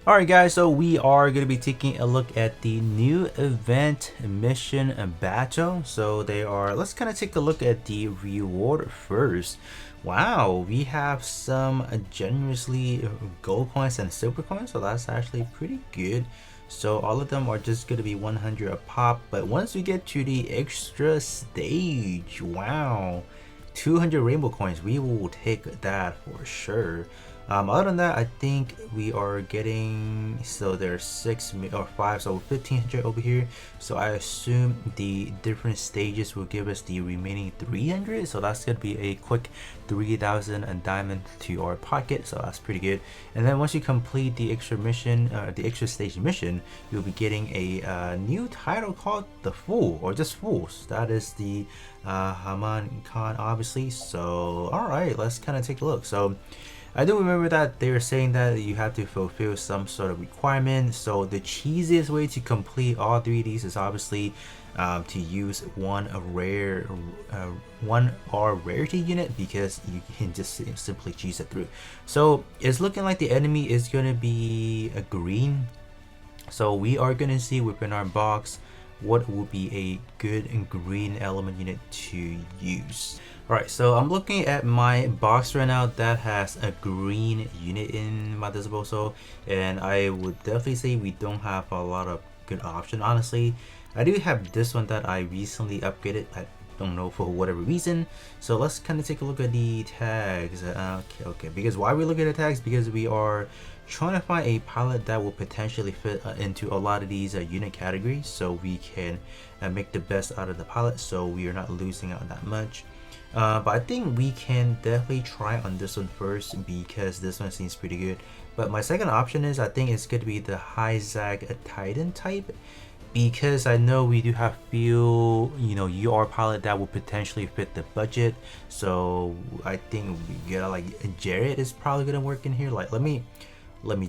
Alright guys, so we are going to be taking a look at the new event mission battle. So they are, let's kind of take a look at the reward first. Wow, we have some generously gold coins and silver coins, so that's actually pretty good. So all of them are just going to be 100 a pop, but once we get to the extra stage, wow, 200 rainbow coins, we will take that for sure. Other than that, I think we are getting, so there's 5, so 1500 over here. So I assume the different stages will give us the remaining 300. So that's gonna be a quick 3000 diamond to our pocket. So that's pretty good. And then once you complete the extra mission, the extra stage mission, you'll be getting a new title called the Fool, or just Fools. That is the Haman Khan, obviously. So all right, let's kind of take a look. So I do remember that they were saying that you have to fulfill some sort of requirement. So the cheesiest way to complete all three of these is obviously to use one R rarity unit, because you can just simply cheese it through. So it's looking like the enemy is gonna be a green. So we are gonna see within our box what would be a good and green element unit to use. Alright, so I'm looking at my box right now that has a green unit in my disposal, and I would definitely say we don't have a lot of good option, honestly. I do have this one that I recently upgraded, I don't know, for whatever reason. So let's kind of take a look at the tags. Okay, because why we look at the tags? Because we are trying to find a pilot that will potentially fit into a lot of these unit categories, so we can make the best out of the pilot, so we are not losing out that much. But I think we can definitely try on this one first, because this one seems pretty good. But my second option is, I think it's going to be the high zag Titan type, because I know we do have few, UR pilot that will potentially fit the budget. So I think we get like Jared is probably gonna work in here. Like let me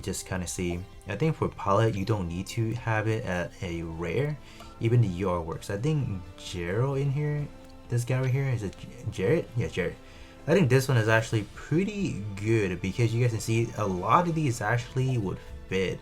just kind of see. I think for pilot you don't need to have it at a rare, even the UR works. I think Jero in here, this guy right here, is it Jared? Yeah, Jared. I think this one is actually pretty good, because you guys can see a lot of these actually would fit.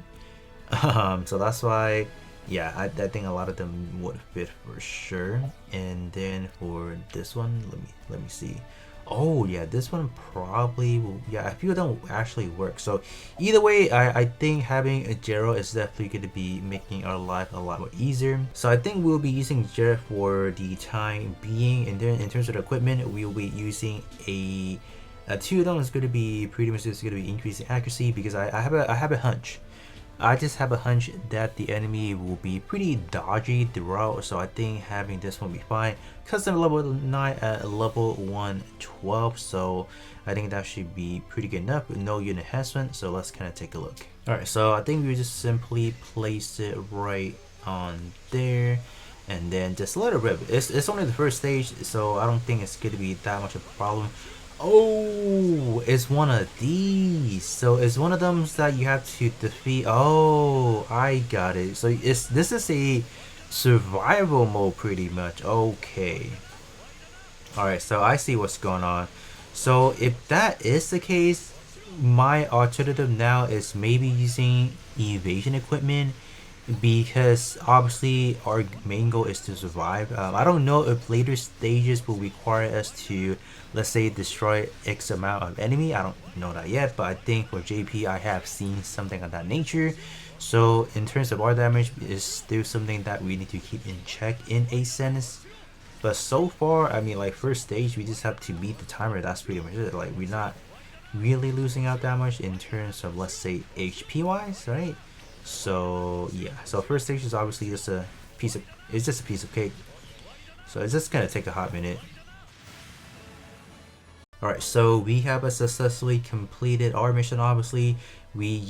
So that's why, yeah, I think a lot of them would fit for sure. And then for this one, let me see. Oh yeah, this one probably will, yeah, a few of them will actually work. So either way, I think having a Jero is definitely going to be making our life a lot more easier. So I think we'll be using Jero for the time being, and then in terms of the equipment, we'll be using a two of them is going to be pretty much just going to be increasing accuracy, because I have a hunch. I just have a hunch that the enemy will be pretty dodgy throughout, so I think having this one will be fine. Custom level 9 at level 112, so I think that should be pretty good enough with no unit enhancement. So let's kind of take a look. Alright, so I think we just simply place it right on there, and then just let it rip. It's only the first stage, so I don't think it's going to be that much of a problem. Oh, it's one of these. So it's one of them that you have to defeat. Oh, I got it. So this is a survival mode pretty much. Okay. Alright, so I see what's going on. So if that is the case, my alternative now is maybe using evasion equipment, because obviously our main goal is to survive. I don't know if later stages will require us to, let's say, destroy X amount of enemy. I don't know that yet, but I think for JP I have seen something of that nature. So in terms of our damage, is still something that we need to keep in check in a sense. But so far, I mean, like first stage, we just have to beat the timer. That's pretty much it. Like we're not really losing out that much in terms of, let's say, HP wise, right? So yeah, so first stage is obviously just a piece of, it's just a piece of cake. So it's just gonna take a hot minute. Alright, so we have successfully completed our mission. Obviously we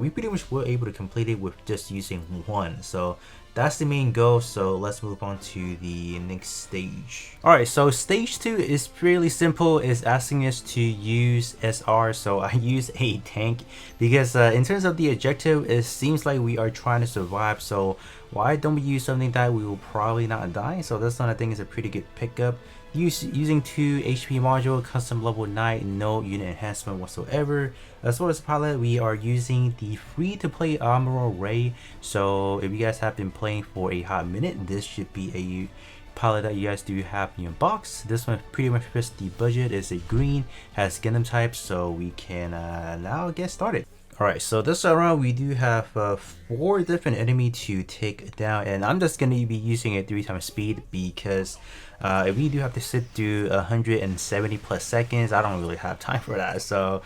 pretty much were able to complete it with just using one, so that's the main goal. So let's move on to the next stage. Alright, so stage 2 is fairly simple. It's asking us to use SR, so I use a tank, because in terms of the objective, it seems like we are trying to survive, so why don't we use something that we will probably not die? So this one I think is a pretty good pickup. using 2 HP module, custom level 9, no unit enhancement whatsoever. As far as pilot, we are using the free to play Armor Ray. So if you guys have been playing for a hot minute, this should be a pilot that you guys do have in your box. This one pretty much fits the budget. It's a green, has Gundam type, so we can now get started. Alright, so this round we do have 4 different enemy to take down, and I'm just gonna be using a 3 times speed because if we do have to sit through 170 plus seconds, I don't really have time for that. So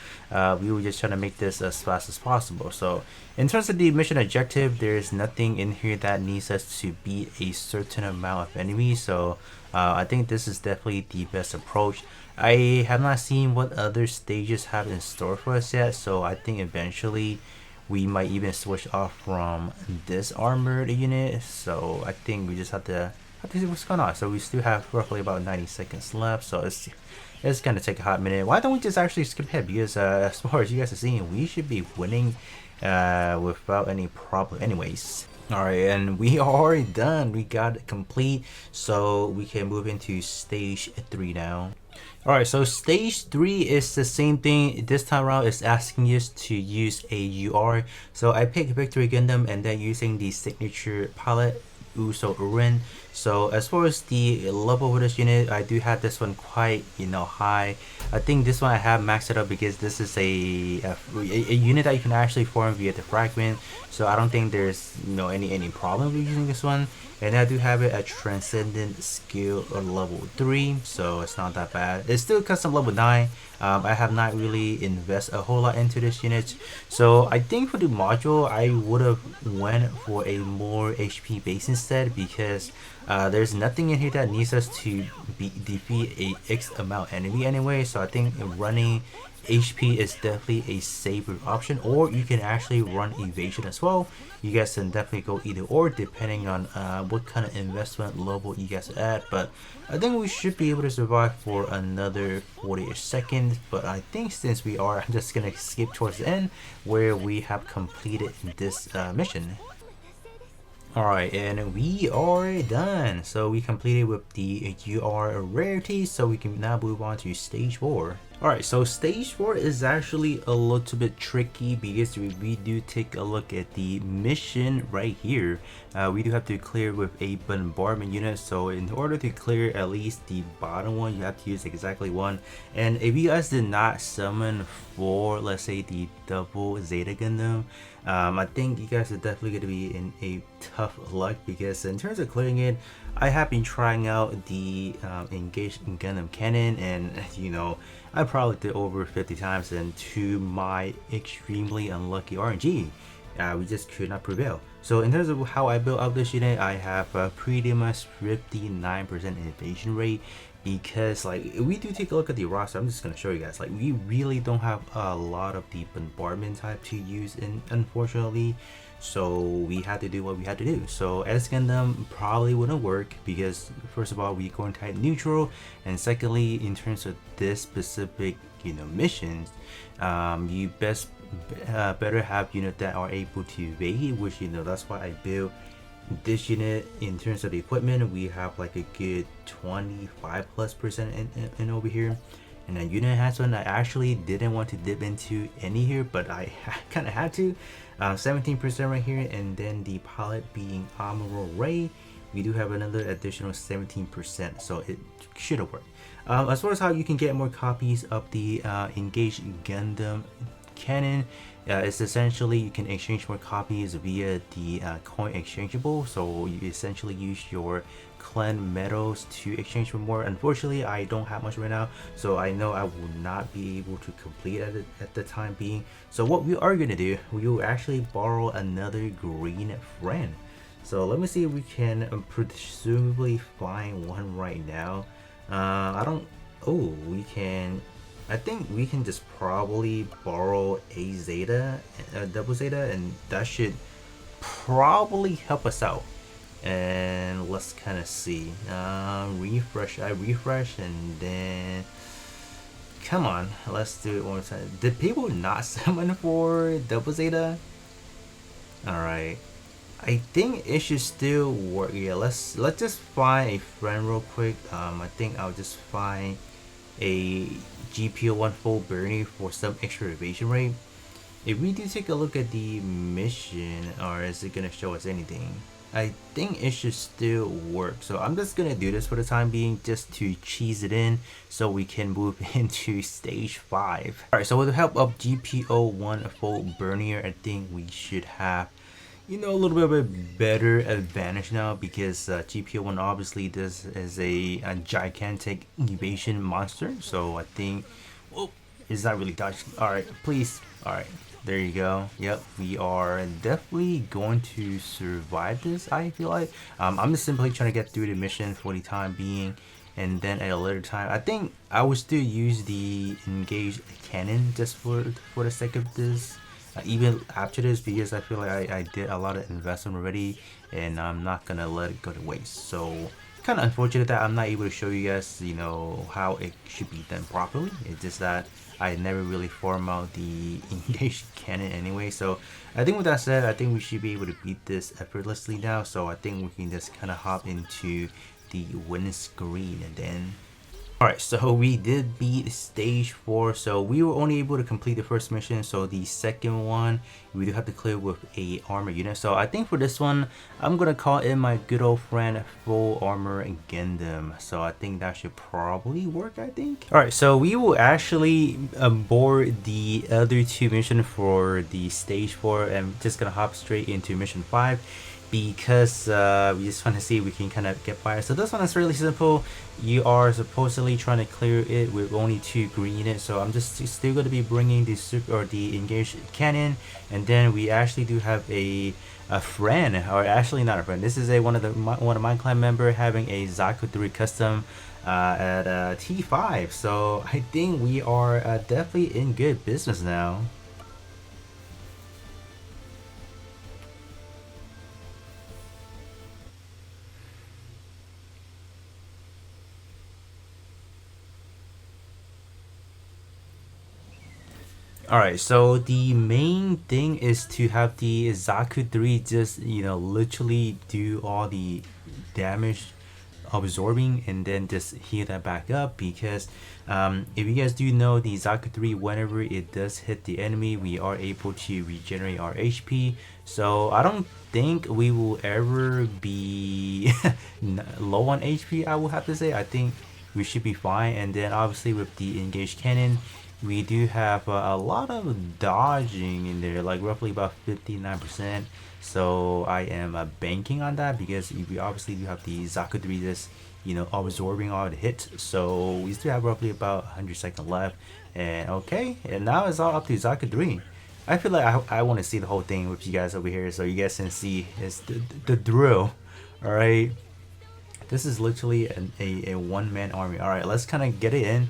we were just trying to make this as fast as possible. So in terms of the mission objective, there's nothing in here that needs us to beat a certain amount of enemies. So I think this is definitely the best approach. I have not seen what other stages have in store for us yet, so I think eventually we might even switch off from this armored unit. So I think we just have to see what's going on. So we still have roughly about 90 seconds left, so it's gonna take a hot minute. Why don't we just actually skip ahead, because as far as you guys are seeing, we should be winning without any problem anyways. Alright, and we are already done. We got it complete, so we can move into stage 3 now. Alright, so stage 3 is the same thing. This time around it's asking us to use a UR. So I picked Victory Gundam and then using the signature palette Uso Urin. So as far as the level for this unit, I do have this one quite high. I think this one I have maxed it up because this is a unit that you can actually form via the fragment. So I don't think there's any problem with using this one. And I do have it at Transcendent Skill or level 3, so it's not that bad. It's still custom level 9. I have not really invested a whole lot into this unit. So I think for the module, I would have went for a more HP base instead, because there's nothing in here that needs us to defeat a X amount enemy anyway. So I think running HP is definitely a safer option, or you can actually run evasion as well. You guys can definitely go either or depending on what kind of investment level you guys are at, but I think we should be able to survive for another 40-ish seconds. But I think since we are, I'm just gonna skip towards the end where we have completed this mission. Alright, and we are done. So we completed with the UR rarity, so we can now move on to stage 4. Alright, so stage 4 is actually a little bit tricky because we do take a look at the mission right here. We do have to clear with a bombardment unit, so in order to clear at least the bottom one, you have to use exactly 1. And if you guys did not summon for, let's say, the double Zeta Gundam, I think you guys are definitely going to be in a tough luck, because in terms of clearing it, I have been trying out the engaged Gundam cannon, and I probably did over 50 times, and to my extremely unlucky RNG, we just could not prevail. So in terms of how I built out this unit, I have pretty much 59% evasion rate, because we do take a look at the roster. I'm just gonna show you guys, we really don't have a lot of the bombardment type to use unfortunately. So we had to do what we had to do. So S Gundam probably wouldn't work because first of all, we going type neutral, and secondly, in terms of this specific missions, you better have units that are able to evade, which that's why I built this unit. In terms of the equipment, we have like a good 25+% in over here. And then unit enhancement, I actually didn't want to dip into any here, but I kind of had to. 17% right here, and then the pilot being Armor Ray, we do have another additional 17%, so it should have worked. As far as how you can get more copies of the engaged Gundam cannon, it's essentially you can exchange more copies via the coin exchangeable. So you essentially use your clan medals to exchange for more. Unfortunately, I don't have much right now, so I know I will not be able to complete at the time being. So what we are going to do, we will actually borrow another green friend. So let me see if we can presumably find one right now. We can, I think we can just probably borrow a Zeta, a double Zeta, and that should probably help us out. And let's kind of see. Refresh. I refresh, and then come on, let's do it one more time. Did people not summon for double Zeta? All right. I think it should still work. Yeah, let's just find a friend real quick. I think I'll just find a GPO1 full Bernie for some extra evasion rate. If we do take a look at the mission, or is it gonna show us anything? I think it should still work. So I'm just gonna do this for the time being, just to cheese it in, so we can move into stage 5. Alright, so with the help of GPO1 full Bernier, I think we should have, you know, a little bit of a better advantage now, because GPO1 obviously this is a gigantic evasion monster. So I think, oh, it's not really dodging. Alright, please. Alright, there you go. Yep, we are definitely going to survive this, I feel like. I'm just simply trying to get through the mission for the time being, and then at a later time, I think I would still use the engaged cannon just for the sake of this. Even after this, because I feel like I did a lot of investment already, and I'm not gonna let it go to waste. So kind of unfortunate that I'm not able to show you guys, you know, how it should be done properly. It's just that I never really form out the engaged cannon anyway. So I think with that said, I think we should be able to beat this effortlessly now. So I think we can just kind of hop into the win screen, and then alright, so we did beat stage 4, so we were only able to complete the first mission. So the second one, we do have to clear with a armor unit. So I think for this one, I'm gonna call in my good old friend full armor Gundam. So I think that should probably work, I think. Alright, so we will actually board the other 2 missions for the stage 4, and just gonna hop straight into mission 5. Because we just want to see if we can kind of get by. So this one is really simple. You are supposedly trying to clear it with only 2 green units. So I'm just still going to be bringing the the engaged cannon, and then we actually do have a friend, or actually not a friend. This is one of my clan member having a Zaku 3 custom at T5. So I think we are definitely in good business now. Alright, so the main thing is to have the Zaku 3 just, you know, literally do all the damage absorbing, and then just heal that back up. Because if you guys do know, the Zaku 3, whenever it does hit the enemy, we are able to regenerate our HP. So I don't think we will ever be low on HP, I will have to say. I think we should be fine. And then obviously with the engaged cannon, we do have a lot of dodging in there, like roughly about 59%. So I am banking on that, because we obviously do have the Zaku 3 just, you know, absorbing all the hits. So we still have roughly about 100 seconds left. And okay, and now it's all up to Zaku 3. I feel like I want to see the whole thing with you guys over here, so you guys can see it's the drill. Alright, this is literally a one-man army. Alright, let's kind of get it in.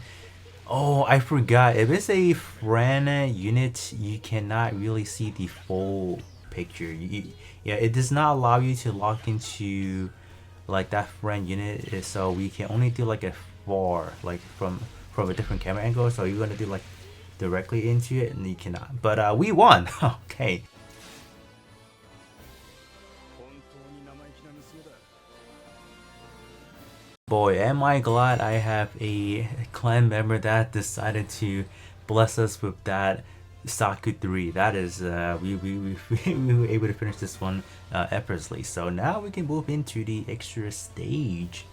Oh, I forgot. If it's a friend unit, you cannot really see the full picture. Yeah, it does not allow you to lock into like that friend unit. So we can only do like a far, like from a different camera angle. So you're gonna do like directly into it, and you cannot. But we won. Okay. Boy, am I glad I have a clan member that decided to bless us with that Zaku 3. That is, we were able to finish this one effortlessly. So now we can move into the extra stage.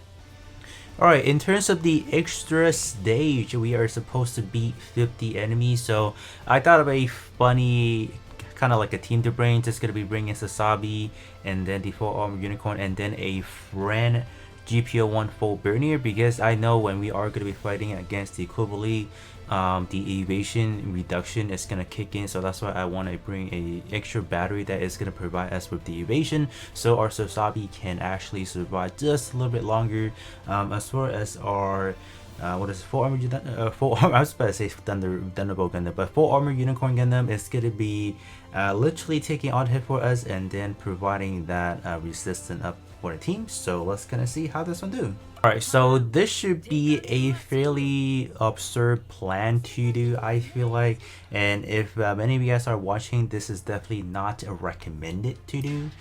Alright, in terms of the extra stage, we are supposed to beat 50 enemies. So I thought of a funny, kind of like a team to bring. Just gonna be bringing Sasabi, and then the full armor unicorn, and then a friend GPO1 full Bernier, because I know when we are going to be fighting against the Qubeley, the evasion reduction is going to kick in. So that's why I want to bring a extra battery that is going to provide us with the evasion, so our Sasabi can actually survive just a little bit longer. As far as our what is it, full armor? Full armor. I was about to say Thunderbolt Gundam, but full armor Unicorn Gundam is gonna be literally taking on hit for us and then providing that resistance up for the team. So let's gonna see how this one do. Alright, so this should be a fairly absurd plan to do, I feel like. And if many of you guys are watching, this is definitely not recommended to do.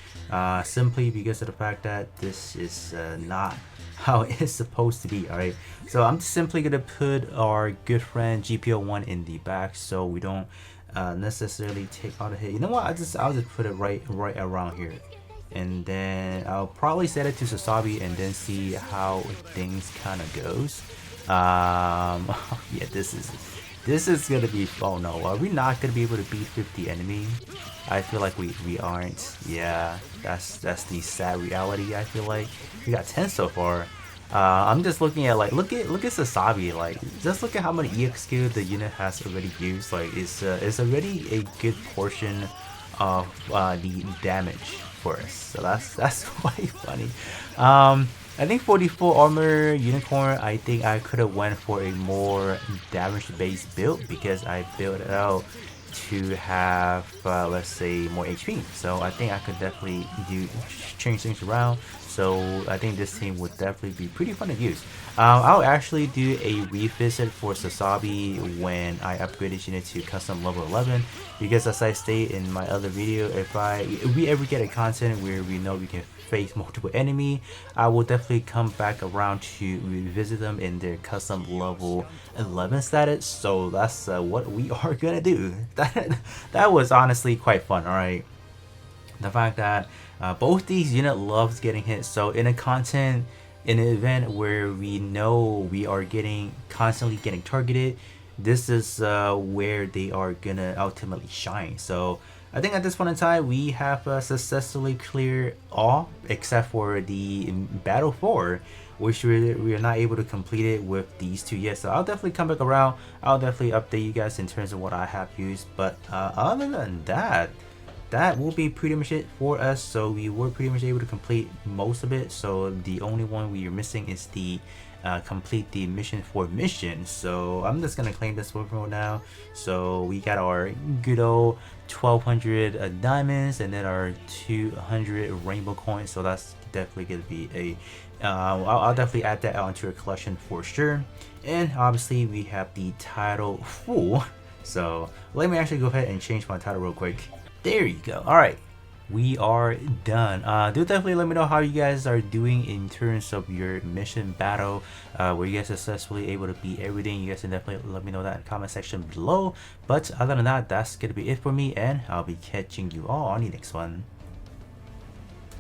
Simply because of the fact that this is not how it's supposed to be. Alright, so I'm simply gonna put our good friend GPO1 in the back so we don't necessarily take out a hit. You know what, I'll just put it right around here. And then I'll probably set it to Sasabi and then see how things kind of goes. Yeah, this is gonna be, oh no, are we not gonna be able to beat 50 enemy? I feel like we aren't. Yeah, that's the sad reality. I feel like we got 10 so far. I'm just looking at, like, look at Sasabi. Like, just look at how many EX the unit has already used. Like, it's already a good portion of the damage for us, so that's quite funny. I think for the full armor Unicorn, I think I could have went for a more damage based build because I built it out to have let's say more HP. So I think I could definitely change things around. So I think this team would definitely be pretty fun to use. I'll actually do a revisit for Sasabi when I upgrade this unit to custom level 11, because as I stated in my other video, if we ever get a content where we know we can face multiple enemy, I will definitely come back around to revisit them in their custom level 11 status. So that's what we are gonna do. That was honestly quite fun. Alright, the fact that both these units loves getting hit, so in a content, in an event where we know we are constantly getting targeted, this is where they are gonna ultimately shine. So I think at this point in time we have successfully cleared all except for the battle 4, which we are not able to complete it with these two yet. So I'll definitely come back around. I'll definitely update you guys in terms of what I have used, but other than that, that will be pretty much it for us. So we were pretty much able to complete most of it. So the only one we are missing is the complete the mission for mission. So I'm just gonna claim this one for now. So we got our good old 1200 diamonds and then our 200 rainbow coins. So that's definitely gonna be a I'll definitely add that onto a collection for sure. And obviously we have the title full. So let me actually go ahead and change my title real quick. There you go. Alright, we are done. Do definitely let me know how you guys are doing in terms of your mission battle. Were you guys successfully able to beat everything? You guys can definitely let me know that in the comment section below. But other than that, that's gonna be it for me, and I'll be catching you all on the next one.